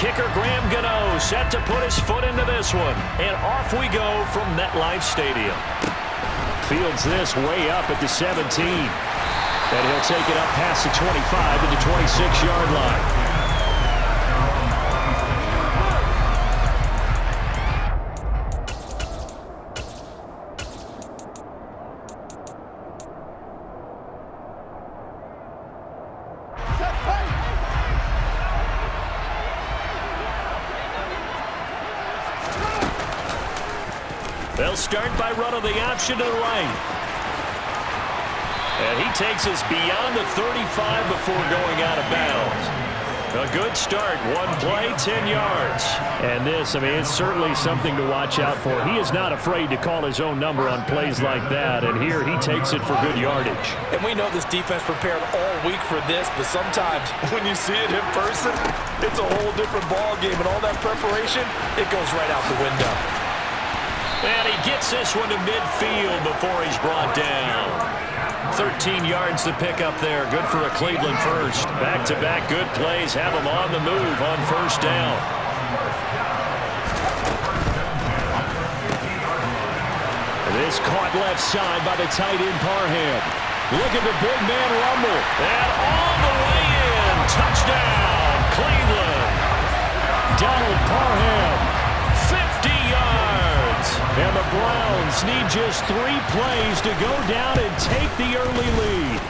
Kicker Graham Gano set to put his foot into this one. And off we go from MetLife Stadium. Fields this way up at the 17. And he'll take it up past the 25 to the 26-yard line. They'll start by running the option to the right. And he takes us beyond the 35 before going out of bounds. A good start. One play, 10 yards. And this, it's certainly something to watch out for. He is not afraid to call his own number on plays like that. And here he takes it for good yardage. And we know this defense prepared all week for this, but sometimes when you see it in person, it's a whole different ball game. And all that preparation, it goes right out the window. And he gets this one to midfield before he's brought down. 13 yards to pick up there. Good for a Cleveland first. Back-to-back good plays have him on the move on first down. This caught left side by the tight end Parham. Look at the big man rumble. And all the way in. Touchdown, Cleveland. Donald Parham. 50 yards. And the Browns need just 3 plays to go down and take the early lead.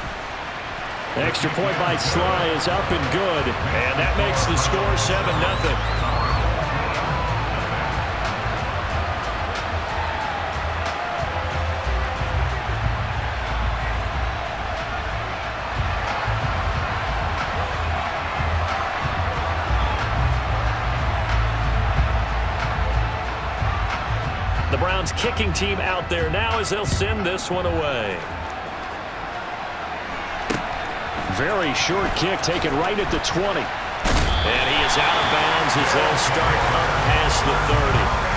Extra point by Sly is up and good. And that makes the score 7-0. The Browns kicking team out there now as they'll send this one away. Very short kick taken right at the 20. And he is out of bounds as they'll start up past the 30.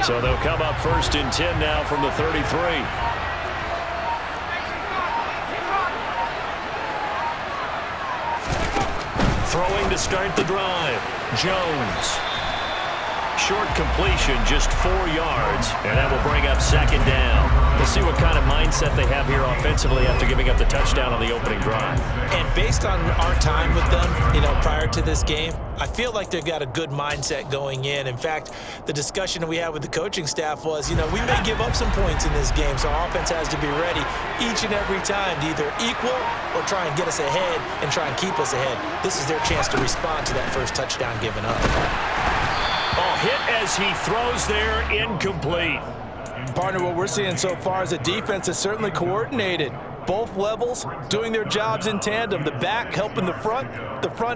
So they'll come up 1st and 10 now from the 33. Throwing to start the drive. Jones. Short completion, just 4 yards, and that will bring up 2nd down. We'll see what kind of mindset they have here offensively after giving up the touchdown on the opening drive. And based on our time with them, prior to this game, I feel like they've got a good mindset going in. In fact, the discussion that we had with the coaching staff was, we may give up some points in this game, so our offense has to be ready each and every time to either equal or try and get us ahead and try and keep us ahead. This is their chance to respond to that first touchdown given up. Hit as he throws there, incomplete. Partner, what we're seeing so far is a defense that's certainly coordinated. Both levels doing their jobs in tandem. The back helping the front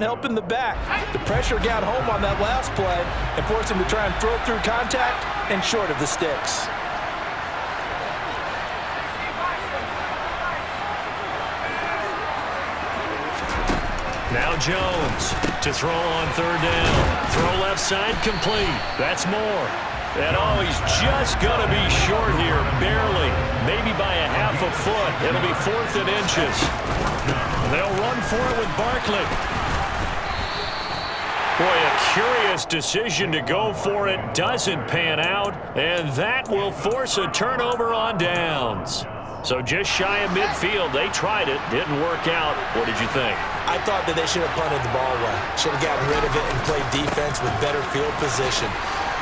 helping the back. The pressure got home on that last play and forced him to try and throw through contact and short of the sticks. Now Jones to throw on 3rd down. Throw left side complete. That's more. And he's just going to be short here, barely. Maybe by a half a foot. It'll be 4th and inches. They'll run for it with Barkley. Boy, a curious decision to go for it. Doesn't pan out. And that will force a turnover on downs. So just shy of midfield. They tried it. Didn't work out. What did you think? I thought that they should have punted the ball away. Should have gotten rid of it and played defense with better field position.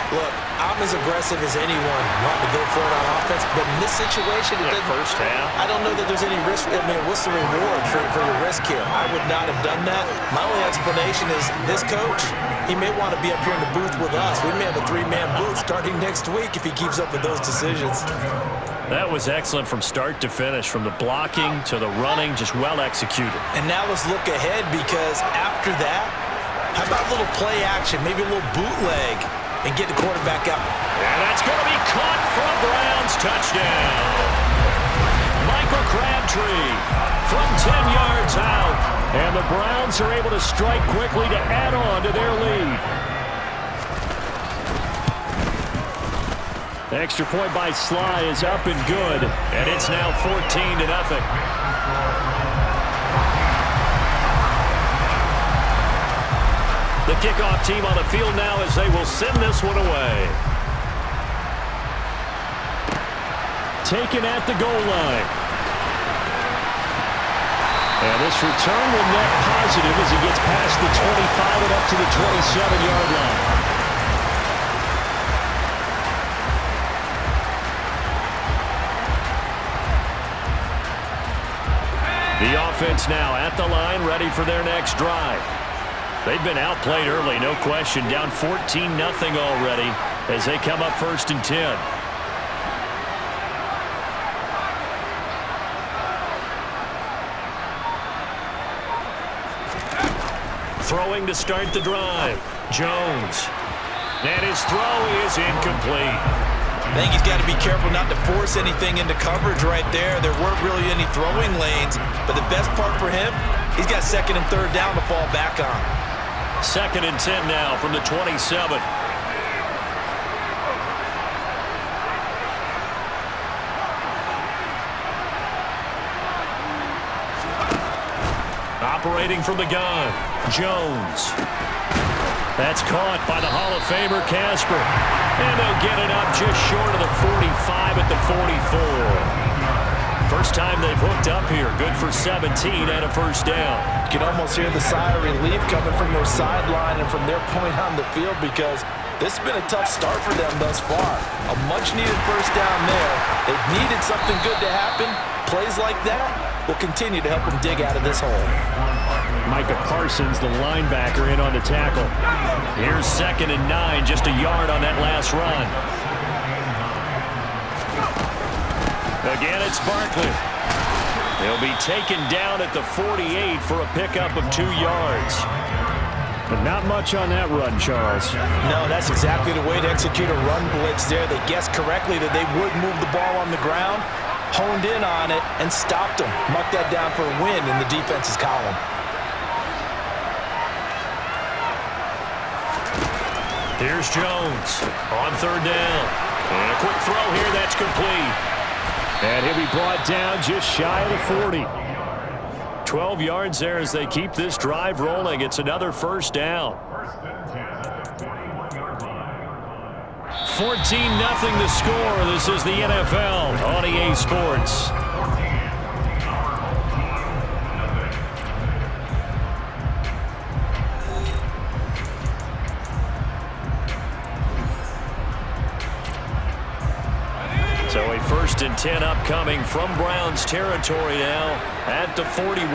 Look, I'm as aggressive as anyone wanting to go for it on offense, but in this situation, first half, I don't know that there's any risk. What's the reward for your risk here? I would not have done that. My only explanation is this coach, he may want to be up here in the booth with us. We may have a 3-man booth starting next week if he keeps up with those decisions. That was excellent from start to finish, from the blocking to the running, just well executed. And now let's look ahead, because after that, how about a little play action, maybe a little bootleg, and get the quarterback out. And that's going to be caught for a Browns touchdown. Michael Crabtree from 10 yards out. And the Browns are able to strike quickly to add on to their lead. The extra point by Sly is up and good. And it's now 14-0. The kickoff team on the field now as they will send this one away. Taken at the goal line. And this return will net positive as he gets past the 25 and up to the 27-yard line. The offense now at the line, ready for their next drive. They've been outplayed early, no question. Down 14-0 already as they come up 1st and 10. Throwing to start the drive. Jones. And his throw is incomplete. I think he's got to be careful not to force anything into coverage right there. There weren't really any throwing lanes, but the best part for him, he's got 2nd and 3rd down to fall back on. 2nd and 10 now from the 27. Operating from the gun, Jones. That's caught by the Hall of Famer Casper. And they'll get it up just short of the 45 at the 44. First time they've hooked up here. Good for 17 and a 1st down. You can almost hear the sigh of relief coming from their sideline and from their point on the field because this has been a tough start for them thus far. A much-needed 1st down there. They've needed something good to happen. Plays like that will continue to help them dig out of this hole. Micah Parsons, the linebacker, in on the tackle. Here's 2nd and 9, just a yard on that last run. Again, it's Barkley. He'll be taken down at the 48 for a pickup of 2 yards. But not much on that run, Charles. No, that's exactly the way to execute a run blitz there. They guessed correctly that they would move the ball on the ground, honed in on it, and stopped them. Mucked that down for a win in the defense's column. Here's Jones on 3rd down. And a quick throw here that's complete. And he'll be brought down just shy of the 40. 12 yards there as they keep this drive rolling. It's another 1st down. 14-0 the score. This is the NFL on EA Sports. So a 1st and 10 upcoming from Browns territory now at the 41.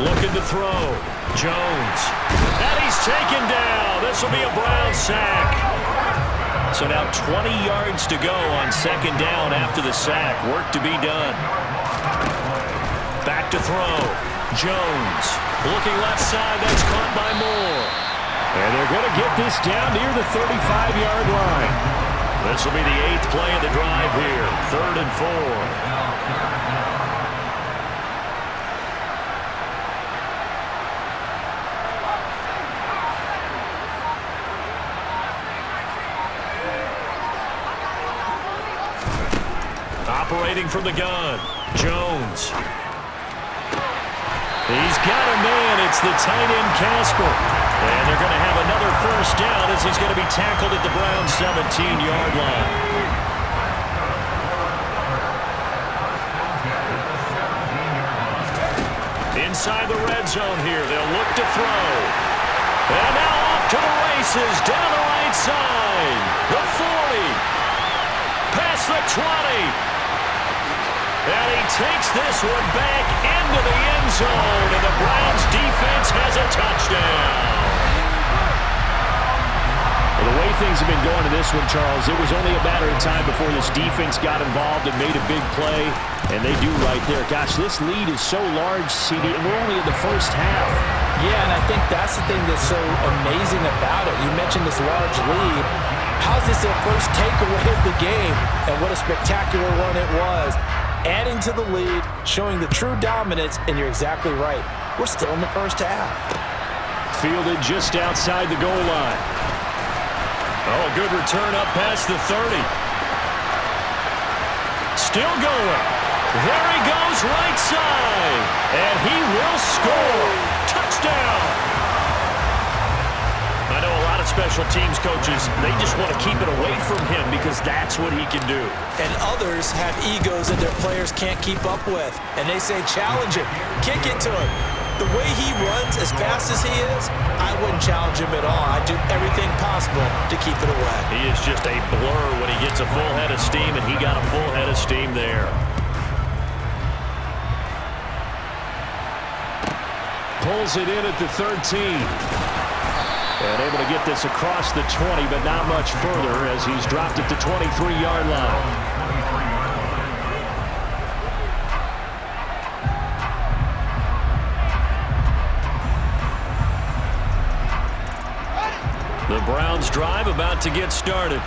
Looking to throw. Jones. And he's taken down. This will be a Brown sack. So now 20 yards to go on 2nd down after the sack. Work to be done. Back to throw. Jones. Looking left side. That's caught by Moore. And they're going to get this down near the 35-yard line. This will be the 8th play of the drive here. 3rd and 4. Operating from the gun, Jones. He's got a man. It's the tight end, Casper. And they're going to have another 1st down as he's going to be tackled at the Browns' 17-yard line. Inside the red zone here. They'll look to throw. And now off to the races down the right side. The 40. Past the 20. And he takes this one back into the end zone, and the Browns defense has a touchdown. Well, the way things have been going in this one, Charles, it was only a matter of time before this defense got involved and made a big play, and they do right there. Gosh, this lead is so large, CD, and we're only in the 1st half. Yeah, and I think that's the thing that's so amazing about it. You mentioned this large lead. How's this their first takeaway of the game? And what a spectacular run it was. Adding to the lead, showing the true dominance, and you're exactly right. We're still in the first half. Fielded just outside the goal line. Oh, good return up past the 30. Still going. There he goes, right side. And he will score. Touchdown. I know a lot of special teams coaches, they just want to keep it away from him because that's what he can do. And others have egos that their players can't keep up with. And they say, challenge him, kick it to him. The way he runs as fast as he is, I wouldn't challenge him at all. I'd do everything possible to keep it away. He is just a blur when he gets a full head of steam, and he got a full head of steam there. Pulls it in at the 13. And able to get this across the 20, but not much further as he's dropped it to 23-yard line. The Browns drive about to get started.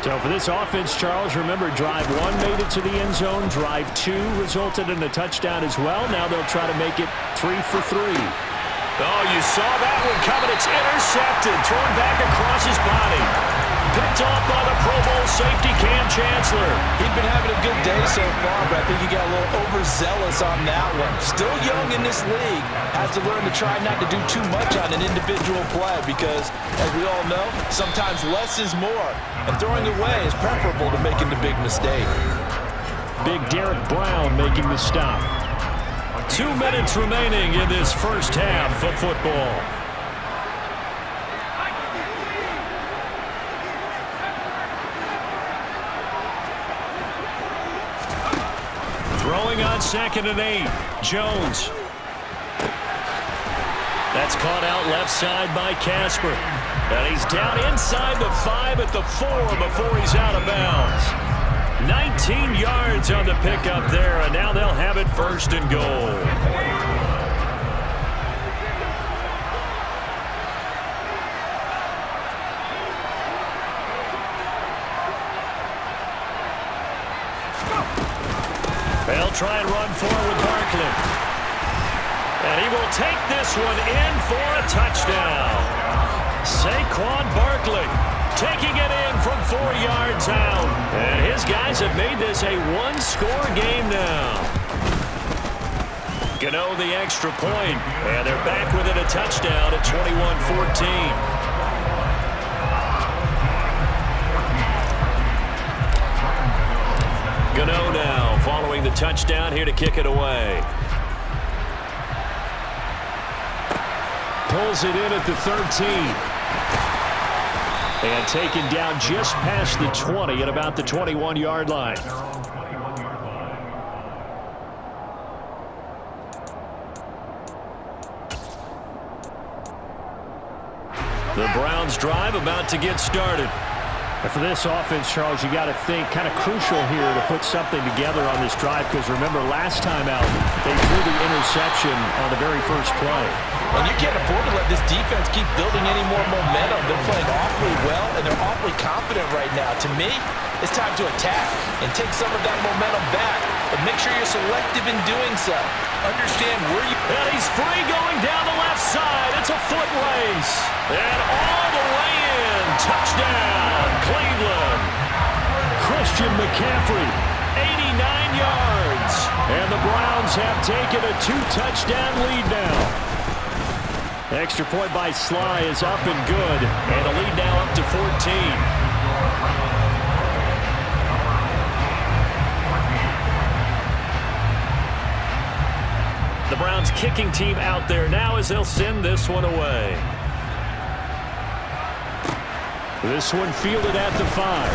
So for this offense, Charles, remember, drive 1 made it to the end zone. Drive 2 resulted in a touchdown as well. Now they'll try to make it 3 for 3. Oh, you saw that one coming. It's intercepted. Thrown back across his body. Picked off by the Pro Bowl safety, Cam Chancellor. He's been having a good day so far, but I think he got a little overzealous on that one. Still young in this league. Has to learn to try not to do too much on an individual play because, as we all know, sometimes less is more. And throwing away is preferable to making the big mistake. Big Derek Brown making the stop. 2 minutes remaining in this first half of football. Throwing on 2nd and 8. Jones. That's caught out left side by Casper. And he's down inside the 5 at the 4 before he's out of bounds. 19 yards on the pickup there, and now they'll have it 1st and goal. They'll try and run forward with Barkley. And he will take this one in for a touchdown. Saquon Barkley taking it in from 4 yards out. And his guys have made this a 1-score game now. Gano the extra point. And they're back within a touchdown at 21-14. Gano now following the touchdown here to kick it away. Pulls it in at the 13. And taken down just past the 20 at about the 21-yard line. The Browns drive about to get started. And for this offense, Charles, you got to think kind of crucial here to put something together on this drive because remember last time out they threw the interception on the very first play. And you can't afford to let this defense keep building any more momentum. They're playing awfully well and they're awfully confident right now. To me, it's time to attack and take some of that momentum back. But make sure you're selective in doing so. Understand where you... And he's free going down the left side. It's a foot race. And all the way in. Touchdown, Cleveland. Christian McCaffrey, 89 yards. And the Browns have taken a 2-touchdown lead now. Extra point by Sly is up and good. And a lead now up to 14. The Browns kicking team out there now as they'll send this one away. This one fielded at the 5.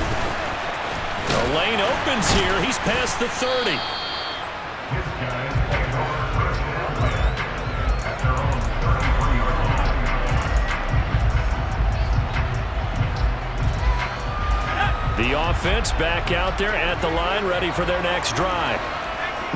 The lane opens here. He's past the 30. The offense back out there at the line ready for their next drive.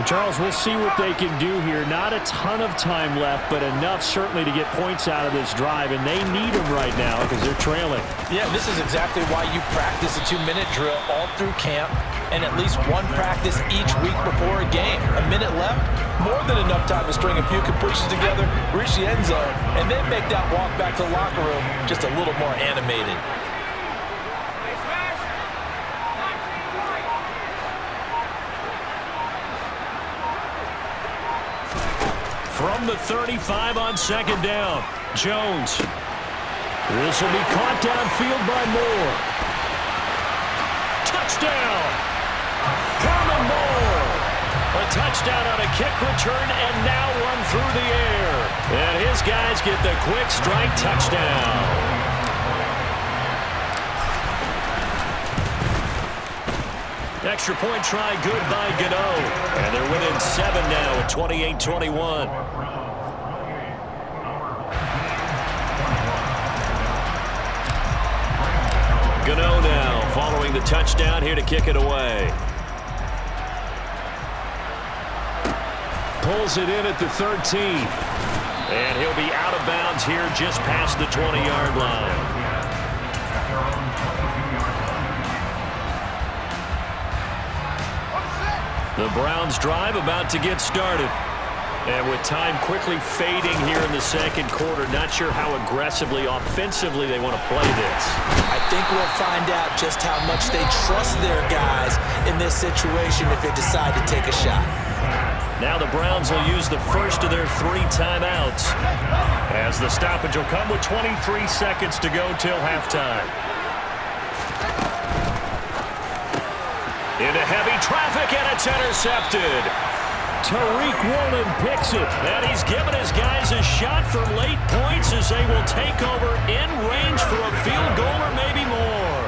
Charles, we'll see what they can do here. Not a ton of time left, but enough certainly to get points out of this drive, and they need them right now because they're trailing. Yeah, this is exactly why you practice a 2-minute drill all through camp and at least one practice each week before a game. A minute left, more than enough time to string a few completions together, reach the end zone, and then make that walk back to the locker room just a little more animated. From the 35 on second down, Jones. This will be caught downfield by Moore. Touchdown! Herman Moore! A touchdown on a kick return and now run through the air. And his guys get the quick strike touchdown. Extra point try good by Gano. And they're within 7 now at 28-21. Gano now following the touchdown here to kick it away. Pulls it in at the 13. And he'll be out of bounds here just past the 20-yard line. The Browns drive about to get started. And with time quickly fading here in the second quarter, not sure how aggressively, offensively they want to play this. I think we'll find out just how much they trust their guys in this situation if they decide to take a shot. Now the Browns will use the first of their 3 timeouts, as the stoppage will come with 23 seconds to go till halftime. Into heavy traffic, and it's intercepted. Tariq Woolen picks it, and he's given his guys a shot for late points as they will take over in range for a field goal or maybe more.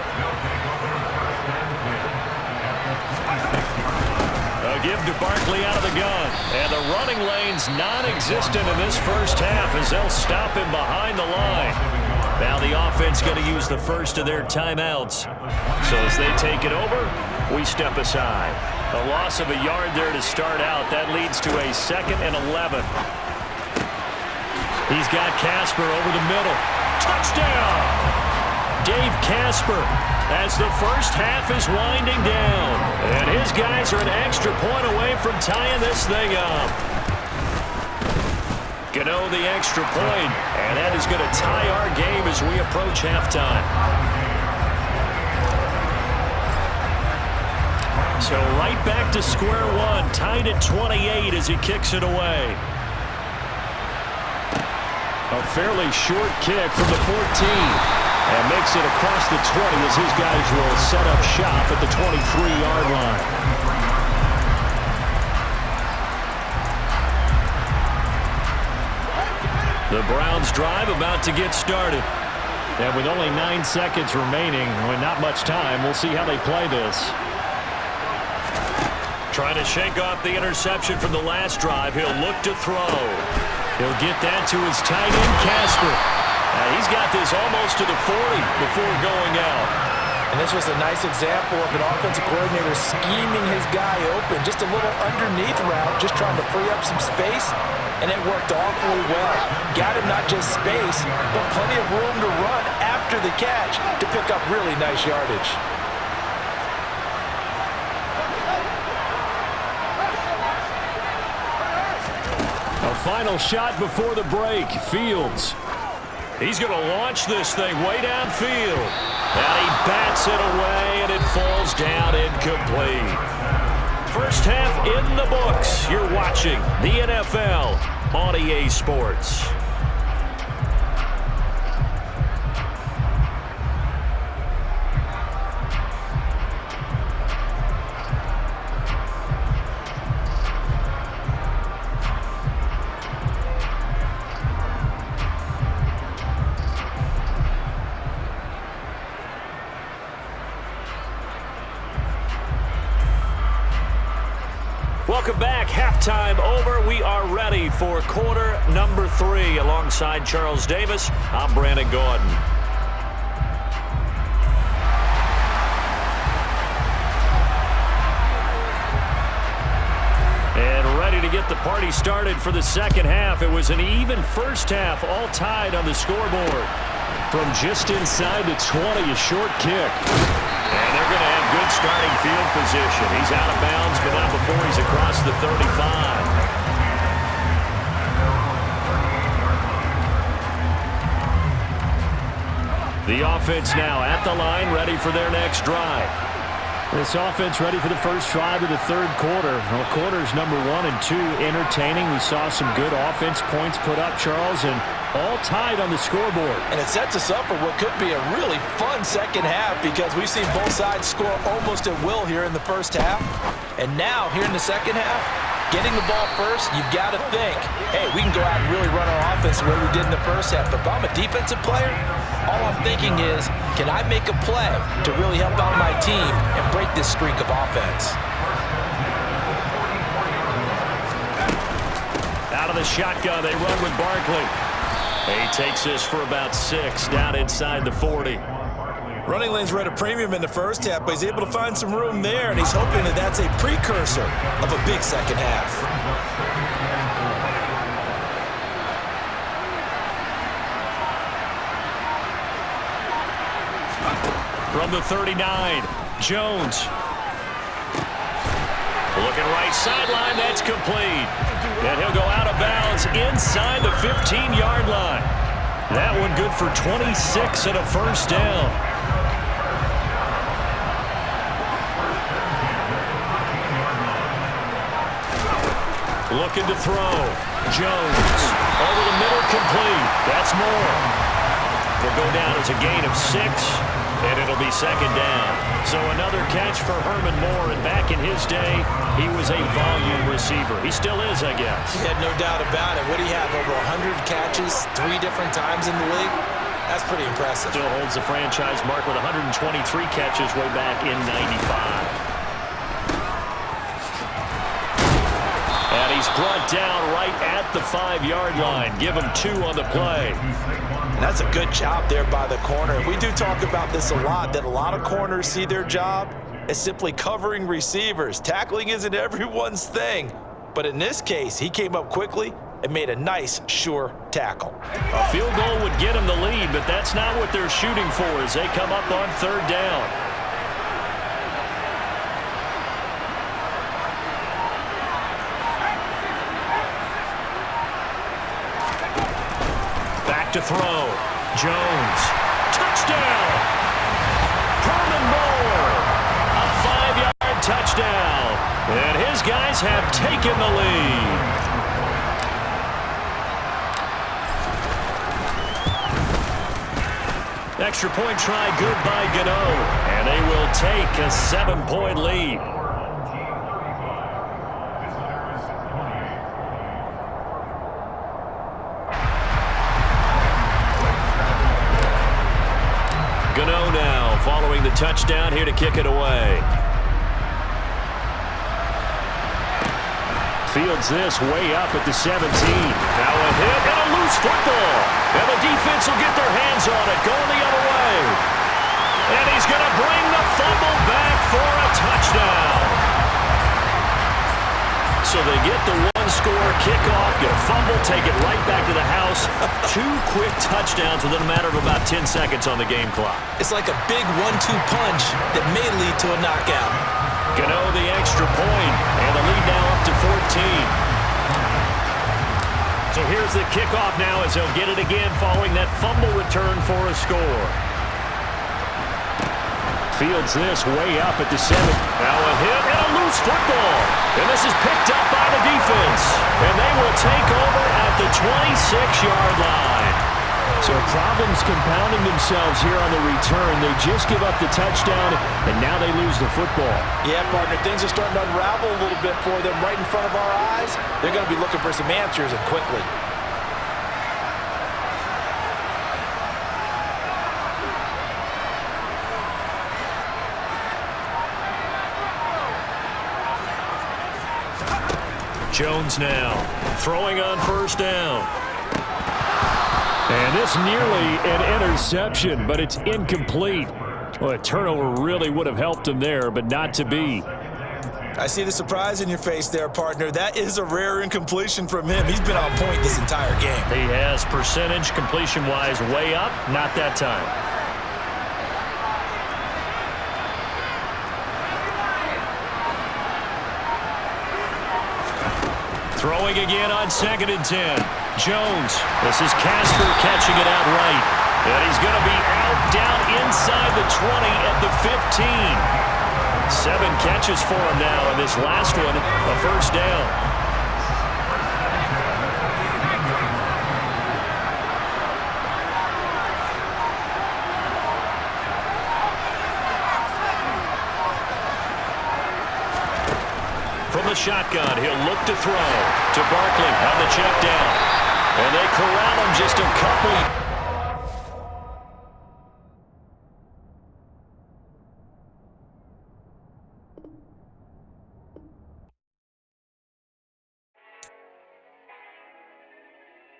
A give to Barkley out of the gun, and the running lane's non-existent in this first half as they'll stop him behind the line. Now the offense going to use the first of their timeouts. So as they take it over, we step aside. A loss of a yard there to start out. That leads to a 2nd and 11. He's got Casper over the middle. Touchdown! Dave Casper as the first half is winding down. And his guys are an extra point away from tying this thing up. Gano the extra point, and that is going to tie our game as we approach halftime. So right back to square one, tied at 28 as he kicks it away. A fairly short kick from the 14. And makes it across the 20 as his guys will set up shop at the 23-yard line. The Browns drive about to get started. And with only 9 seconds remaining, with not much time, we'll see how they play this. Trying to shake off the interception from the last drive. He'll look to throw. He'll get that to his tight end, Casper. He's got this almost to the 40 before going out. And this was a nice example of an offensive coordinator scheming his guy open. Just a little underneath route, just trying to free up some space. And it worked awfully well. Got him not just space, but plenty of room to run after the catch to pick up really nice yardage. A final shot before the break. Fields. He's going to launch this thing way downfield. And he bats it away, and it falls down incomplete. First half in the books. You're watching the NFL on EA Sports. Welcome back. Halftime over. We are ready for quarter number 3. Alongside Charles Davis, I'm Brandon Gordon. ready to get the party started for the second half. It was an even first half, all tied on the scoreboard. From just inside the 20, a short kick. And they're going to have good starting field position. He's out of bounds, but not before he's across the 35. The offense now at the line, ready for their next drive. This offense ready for the first drive of the third quarter. Well, quarters number 1 and 2 entertaining. We saw some good offense points put up, Charles, and all tied on the scoreboard. And it sets us up for what could be a really fun second half because we've seen both sides score almost at will here in the first half. And now, here in the second half, getting the ball first, you've got to think, hey, we can go out and really run our offense the way we did in the first half. But if I'm a defensive player, all I'm thinking is, can I make a play to really help out my team and break this streak of offense? Out of the shotgun, they run with Barkley. He takes this for about 6 down inside the 40. Running lanes were at a premium in the first half, but he's able to find some room there, and he's hoping that that's a precursor of a big second half. From the 39, Jones. Looking right sideline, that's complete. And he'll go out of bounds inside the 15-yard line. That one good for 26 and a first down. Looking to throw. Jones. Over the middle, complete. That's more. Will go down as a gain of 6, and it'll be second down. So another catch for Herman Moore, and back in his day, he was a volume receiver. He still is, I guess. He had no doubt about it. What do you have, over 100 catches 3 different times in the league? That's pretty impressive. Still holds the franchise mark with 123 catches way back in 95. And he's brought down right at the 5-yard line. Give him 2 on the play. And that's a good job there by the corner. We do talk about this a lot, that a lot of corners see their job as simply covering receivers. Tackling isn't everyone's thing. But in this case, he came up quickly and made a nice, sure tackle. A field goal would get him the lead, but that's not what they're shooting for as they come up on third down. To throw. Jones. Touchdown! Herman Moore. A 5-yard touchdown. And his guys have taken the lead. Extra point try good by Gano. And they will take a 7-point lead. Gano now following the touchdown here to kick it away. Fields this way up at the 17. Now a hit and a loose football. And the defense will get their hands on it, going the other way. And he's going to bring the fumble back for a touchdown. So they get the one-score kickoff, get a fumble, take it right back to the house. 2 quick touchdowns within a matter of about 10 seconds on the game clock. It's like a big 1-2 punch that may lead to a knockout. Gano the extra point, and the lead now up to 14. So here's the kickoff now as they'll get it again following that fumble return for a score. Fields this way up at the 7. Now a hit and a loose football. And this is picked up by the defense. And they will take over at the 26-yard line. So problems compounding themselves here on the return. They just give up the touchdown, and now they lose the football. Yeah, partner, things are starting to unravel a little bit for them right in front of our eyes. They're going to be looking for some answers, and quickly. Jones now throwing on first down. And this nearly an interception, but it's incomplete. Well, a turnover really would have helped him there, but not to be. I see the surprise in your face there, partner. That is a rare incompletion from him. He's been on point this entire game. He has percentage completion-wise way up, not that time. Throwing again on 2nd and 10. Jones. This is Casper catching it out right. And he's going to be out down inside the 20 at the 15. 7 catches for him now, and this last one, a first down. From the shotgun, he'll look to throw to Barkley on the check down. And they corral him just a couple.